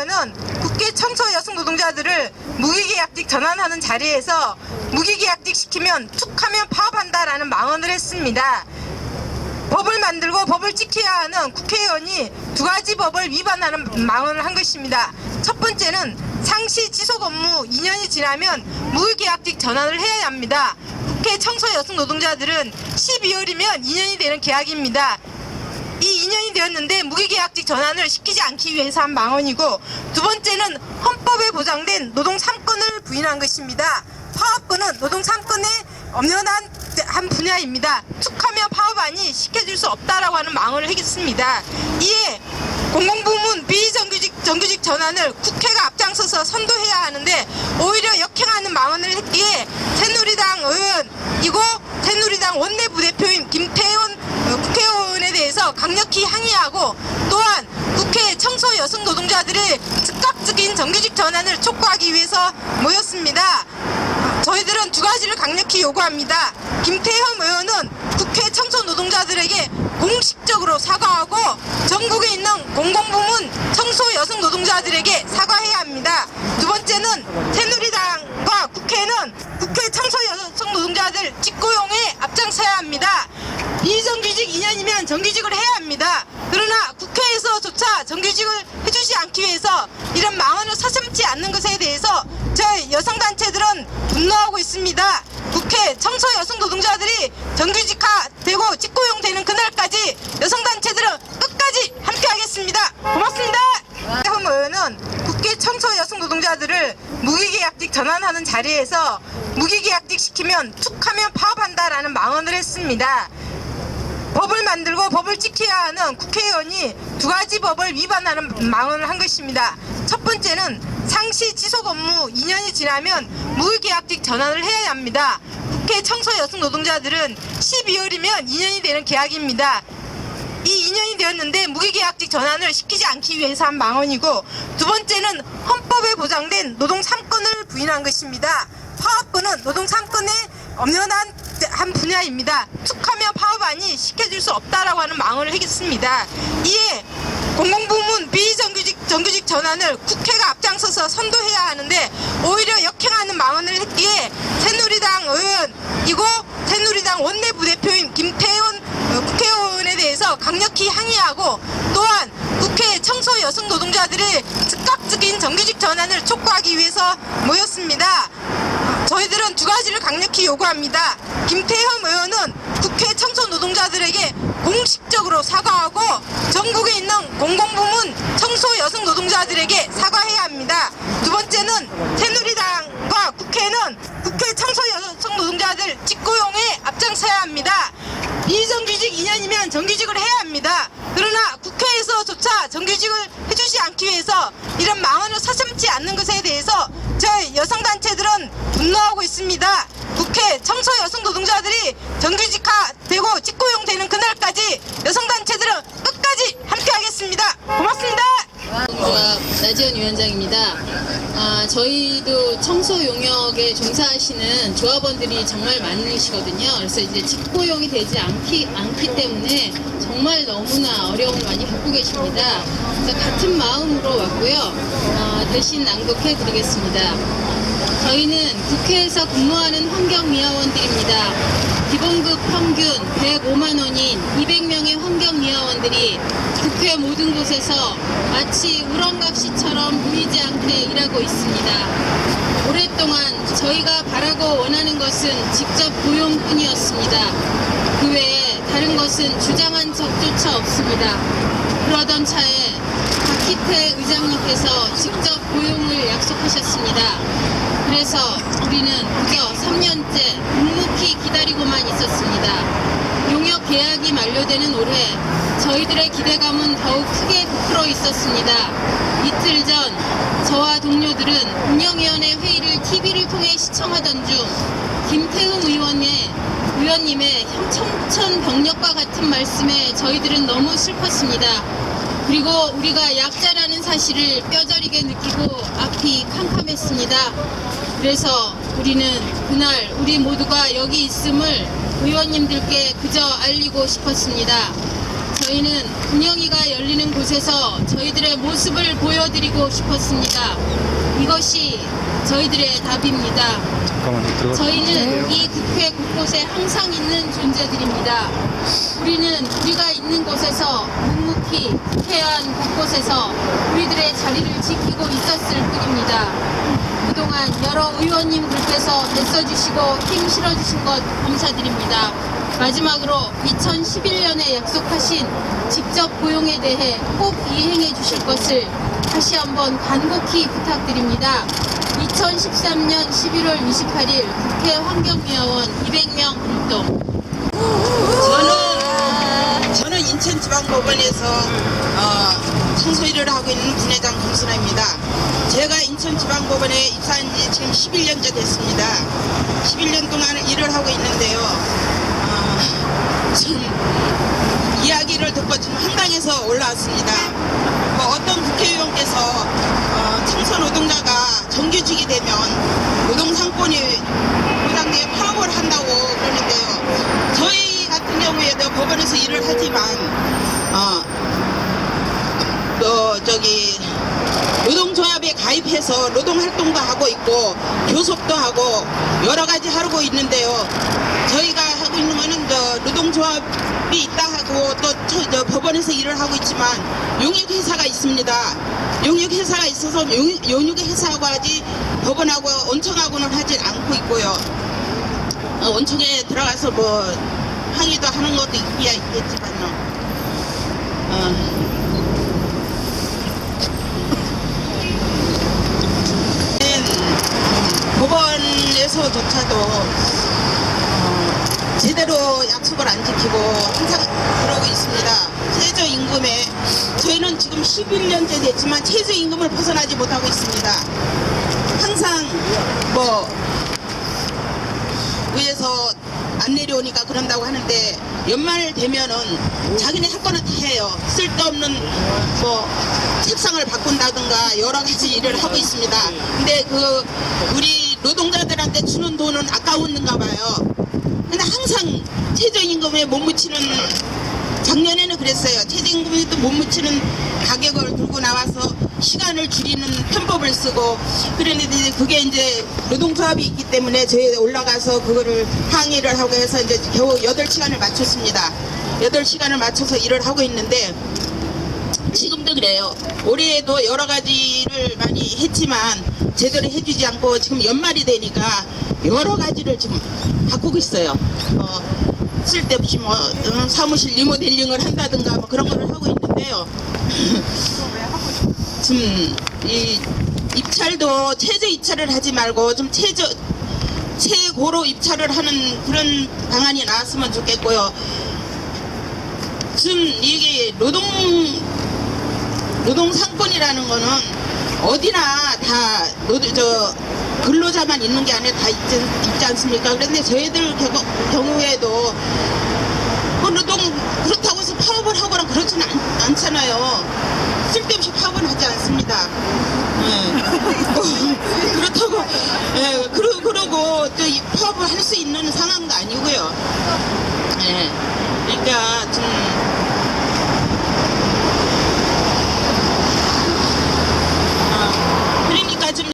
의원은 국회 청소 여성 노동자들을 무기계약직 전환하는 자리에서 무기계약직 시키면 툭하면 파업한다라는 망언을 했습니다. 법을 만들고 법을 지켜야 하는 국회의원이 두 가지 법을 위반하는 망언을 한 것입니다. 첫 번째는 상시 지속 업무 2년이 지나면 무기계약직 전환을 해야 합니다. 국회 청소 여성 노동자들은 12월이면 2년이 되는 계약입니다. 이 2년이 되었는데 무기계약직 전환을 시키지 않기 위해서 한 망언이고, 두 번째는 헌법에 보장된 노동 3권을 부인한 것입니다. 파업권은 노동 3권의 엄연한 한 분야입니다. 툭하면 파업안이 시켜줄 수 없다라고 하는 망언을 했습니다. 이에 공공부문 비정규직 정규직 전환을 국회가 앞장서서 선도해야 하는데 오히려 역행하는 망언을 했기에 새누리당 의원이고 새누리당 원내부대표인 김태원 국회의원에 대해서 강력히 항의하고, 또한 국회 청소 여성 노동자들의 즉각적인 정규직 전환을 촉구하기 위해서 모였습니다. 저희들은 두 가지를 강력히 요구합니다. 김태형 의원은 국회 청소 노동자들에게 공식적으로 사과하고 전국에 있는 공공부문 청소 여성 노동자들에게 사과해야 합니다. 두 번째는 새누리당과 국회는 국회 청소 여성 노동자들 직고용에 앞장서야 합니다. 비정규직 2년이면 정규직을 해야 합니다. 그러나 국회에서조차 정규직을 해주지 않기 위해서 이런 망언을 서슴지 않는 것에 대해서 저희 여성단체들은 분노하고 있습니다. 국회 청소 여성 노동자들이 정규직화되고 직고용되는 그날까지 여성단체들은 끝까지 함께하겠습니다. 고맙습니다. 김태흠 의원은 국회 청소 여성 노동자들을 무기계약직 전환하는 자리에서 무기계약직 시키면 툭하면 파업한다라는 망언을 했습니다. 법을 만들고 법을 지켜야 하는 국회의원이 두 가지 법을 위반하는 망언을 한 것입니다. 첫 번째는 상시 지속 업무 2년이 지나면 무기계약직 전환을 해야 합니다. 국회 청소 여성 노동자들은 12월이면 2년이 되는 계약입니다. 이 2년이 되었는데 무기계약직 전환을 시키지 않기 위해서 한 망언이고, 두 번째는 헌법에 보장된 노동 3권을 부인한 것입니다. 파업권은 노동 3권의 엄연한 한 분야입니다. 툭하면 파업안이 시켜줄 수 없다라고 하는 망언을 했습니다. 이에 공공부문 비정규직 정규직 전환을 국회가 앞장서서 선도해야 하는데 오히려 역행하는 망언을 했기에 새누리당 의원이고 새누리당 원내부대표인 김태원 국회의원에 대해서 강력히 항의하고, 또한 국회 청소 여성 노동자들의 즉각적인 정규직 전환을 촉구하기 위해서 모였습니다. 저희들은 두 가지를 강력히 요구합니다. 김태형 의원은 국회 청소 노동자들에게 공식적으로 사과하고 전국에 있는 공공부문 청소 여성 노동자들에게 사과해야 합니다. 두 번째는 새누리당과 국회는 국회 청소 여성 노동자들 직고용에 앞장서야 합니다. 비정규직 2년이면 정규직을 해야 합니다. 그러나 국회에서조차 정규직을 해주지 않기 위해서 이런 망언을 서슴지 않는 것에 대해서 저희 여성단체들은 분노하고 있습니다. 국회 청소 여성 노동자들이 정규직화되고 직고용되는 그날까지 여성단체들은 끝까지 함께하겠습니다. 고맙습니다. 조합 나지연 위원장입니다. 저희도 청소 용역에 종사하시는 조합원들이 정말 많으시거든요. 그래서 이제 직고용이 되지 않기 때문에 정말 너무나 어려움을 많이 겪고 계십니다. 그래서 같은 마음으로 왔고요. 대신 낭독해 드리겠습니다. 저희는 국회에서 근무하는 환경미화원들입니다. 기본급 평균 105만 원인 200명의 환경미화원들이 국회 모든 곳에서 마치 우렁각시처럼 보이지 않게 일하고 있습니다. 오랫동안 저희가 바라고 원하는 것은 직접 고용뿐이었습니다. 그 외에 다른 것은 주장한 적조차 없습니다. 그러던 차에 박희태 의장님께서 직접 고용을 약속하셨습니다. 그래서 우리는 그저 3년째 묵묵히 기다리고만 있었습니다. 용역 계약이 만료되는 올해 저희들의 기대감은 더욱 크게 부풀어 있었습니다. 이틀 전 저와 동료들은 운영위원회 회의를 TV를 통해 시청하던 중 김태흠 의원님의 청천벽력과 같은 말씀에 저희들은 너무 슬펐습니다. 그리고 우리가 약자라는 사실을 뼈저리게 느끼고 앞이 캄캄했습니다. 그래서 우리는 그날 우리 모두가 여기 있음을 의원님들께 그저 알리고 싶었습니다. 저희는 분영이가 열리는 곳에서 저희들의 모습을 보여드리고 싶었습니다. 이것이 저희들의 답입니다. 저희는 이 국회 곳곳에 항상 있는 존재들입니다. 우리는 우리가 있는 곳에서 묵묵히 국회안 곳곳에서 우리들의 자리를 지키고 있었을 뿐입니다. 그동안 여러 의원님들께서 애써주시고 힘 실어주신 것 감사드립니다. 마지막으로 2011년에 약속하신 직접 고용에 대해 꼭 이행해 주실 것을 다시 한번 간곡히 부탁드립니다. 2013년 11월 28일 국회 환경위원원 200명 활동. 저는 인천지방법원에서 청소 일을 하고 있는 분회장 김순아입니다. 제가 인천지방법원에 입사한 지 지금 11년째 됐습니다. 11년 동안 일을 하고 있는데요. 지금 이야기를 듣고 지금 한강에서 올라왔습니다. 어떤 국회의원께서 청소 노동자가 정규직이 되면 노동상권이 보장되게 파업을 한다고 그러는데요. 저희 같은 경우에도 법원에서 일을 하지만 노동조합에 가입해서 노동활동도 하고 있고 교섭도 하고 여러 가지 하고 있는데요. 저희가 하고 있는 거는 노동조합이 있다 하고 또 법원에서 일을 하고 있지만 용역회사가 있습니다. 용역회사가 있어서 용역회사하고 하지 법원하고 온청하고는 하질 않고 있고요. 온청에 들어가서 항의도 하는 것도 있겠지만요. 법원에서조차도 제대로 약속을 안 지키고 항상 그러고 있습니다. 최저임금에 저희는 지금 11년째 됐지만 최저임금을 벗어나지 못하고 있습니다. 항상 위에서 안 내려오니까 그런다고 하는데 연말 되면은 자기네 할 거는 다 해요. 쓸데없는 책상을 바꾼다든가 여러 가지 일을 하고 있습니다. 근데 우리 노동자들한테 주는 돈은 아까웠는가 봐요. 근데 항상 최저임금에 못 묻히는, 작년에는 그랬어요. 최저임금에도 못 묻히는 가격을 들고 나와서 시간을 줄이는 편법을 쓰고 그랬는데 그게 이제 노동조합이 있기 때문에 저희 올라가서 그거를 항의를 하고 해서 이제 겨우 8시간을 맞췄습니다. 8시간을 맞춰서 일을 하고 있는데 지금도 그래요. 올해에도 여러 가지를 많이 했지만 제대로 해주지 않고 지금 연말이 되니까 여러 가지를 지금 바꾸고 있어요. 쓸데없이 사무실 리모델링을 한다든가 그런 거를 하고 있는데요. 지금 이 입찰도 최저 입찰을 하지 말고 좀 최고로 입찰을 하는 그런 방안이 나왔으면 좋겠고요. 지금 이게 노동상권이라는 거는 어디나 다 근로자만 있는 게 아니라 다 있지 않습니까? 그런데 저희들 경우에도 그렇다고 해서 파업을 하거나 그렇지는 않잖아요. 쓸데없이 파업은 하지 않습니다. 그렇다고 그러고 또 파업을 할 수 있는 상황도 아니고요. 그러니까